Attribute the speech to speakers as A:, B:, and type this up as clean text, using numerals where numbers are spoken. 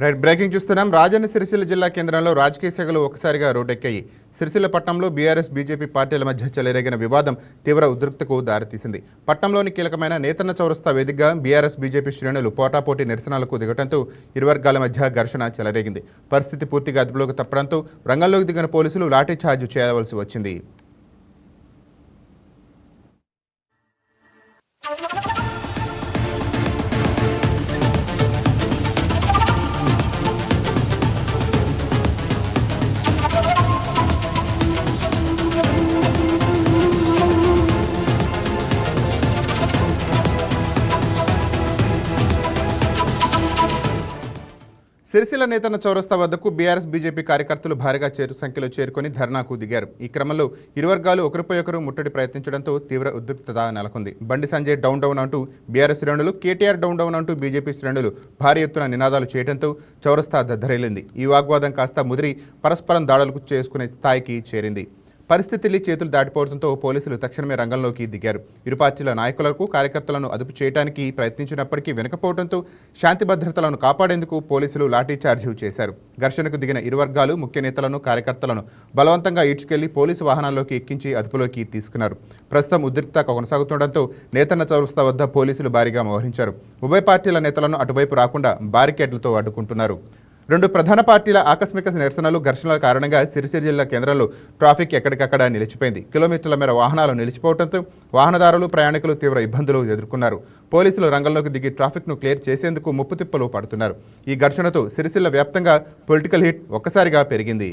A: Right breaking చూస్తున్నాం. రాజన్న సిరిసిల్ల జిల్లా కేంద్రంలో రాజకీయ సెగలు ఒకసారిగా రోడ్డెక్కాయి. సిరిసిల్ల పట్టణంలో బీఆర్ఎస్ బీజేపీ పార్టీల మధ్య చెలరేగిన వివాదం తీవ్ర ఉద్రిక్తకు దారితీసింది. పట్టణంలోని కీలకమైన నేతన్న చౌరస్తా వేదికగా బీఆర్ఎస్ బీజేపీ శ్రేణులు పోటాపోటీ నిరసనలకు దిగడంతో ఇరు వర్గాల మధ్య ఘర్షణ చెలరేగింది. పరిస్థితి పూర్తిగా అదుపులోకి తప్పడంతో రంగంలోకి దిగిన పోలీసులు లాఠీచార్జ్ చేయవలసి వచ్చింది. సిరిసిల్ల నేతన్న చౌరస్తా వద్దకు బీఆర్ఎస్ బీజేపీ కార్యకర్తలు భారీగా సంఖ్యలో చేరుకొని ధర్నాకు దిగారు. ఈ క్రమంలో ఇరు వర్గాలు ఒకరిపై ఒకరు ముట్టడి ప్రయత్నించడంతో తీవ్ర ఉద్రిక్తత నెలకొంది. బండి సంజయ్ డౌన్ డౌన్ అంటూ బీఆర్ఎస్ శ్రేణులు, కేటీఆర్ డౌన్ డౌన్ అంటూ బీజేపీ శ్రేణులు భారీ ఎత్తున నినాదాలు చేయడంతో చౌరస్తా దద్దరిల్లింది. ఈ వాగ్వాదం కాస్త ముదిరి పరస్పరం దాడులకు చేసుకునే స్థాయికి చేరింది. పరిస్థితులు చేతులు దాటిపోవడంతో పోలీసులు తక్షణమే రంగంలోకి దిగారు. ఇరు పార్టీల నాయకులకు కార్యకర్తలను అదుపు చేయడానికి ప్రయత్నించినప్పటికీ వెనుకపోవడంతో శాంతి భద్రతలను కాపాడేందుకు పోలీసులు లాఠీచార్జ్ చేశారు. ఘర్షణకు దిగిన ఇరు వర్గాలు ముఖ్య నేతలను, కార్యకర్తలను బలవంతంగా ఈడ్చుకెళ్లి పోలీసు వాహనాల్లోకి ఎక్కించి అదుపులోకి తీసుకున్నారు. ప్రస్తుతం ఉద్రిక్తత కొనసాగుతుండటంతో నేతన్న చౌరస్తా వద్ద పోలీసులు భారీగా మోహరించారు. ఉభయ పార్టీల నేతలను అటువైపు రాకుండా బారికేడ్లతో అడ్డుకుంటున్నారు. రెండు ప్రధాన పార్టీల ఆకస్మిక నిరసనలు, ఘర్షణల కారణంగా సిరిసిల్ల జిల్లా కేంద్రంలో ట్రాఫిక్ ఎక్కడికక్కడ నిలిచిపోయింది. కిలోమీటర్ల మేర వాహనాలు నిలిచిపోవడంతో వాహనదారులు, ప్రయాణికులు తీవ్ర ఇబ్బందులు ఎదుర్కొన్నారు. పోలీసులు రంగంలోకి దిగి ట్రాఫిక్ను క్లియర్ చేసేందుకు ముప్పుతిప్పలు పడుతున్నారు. ఈ ఘర్షణతో సిరిసిల్ల వ్యాప్తంగా పొలిటికల్ హీట్ ఒక్కసారిగా పెరిగింది.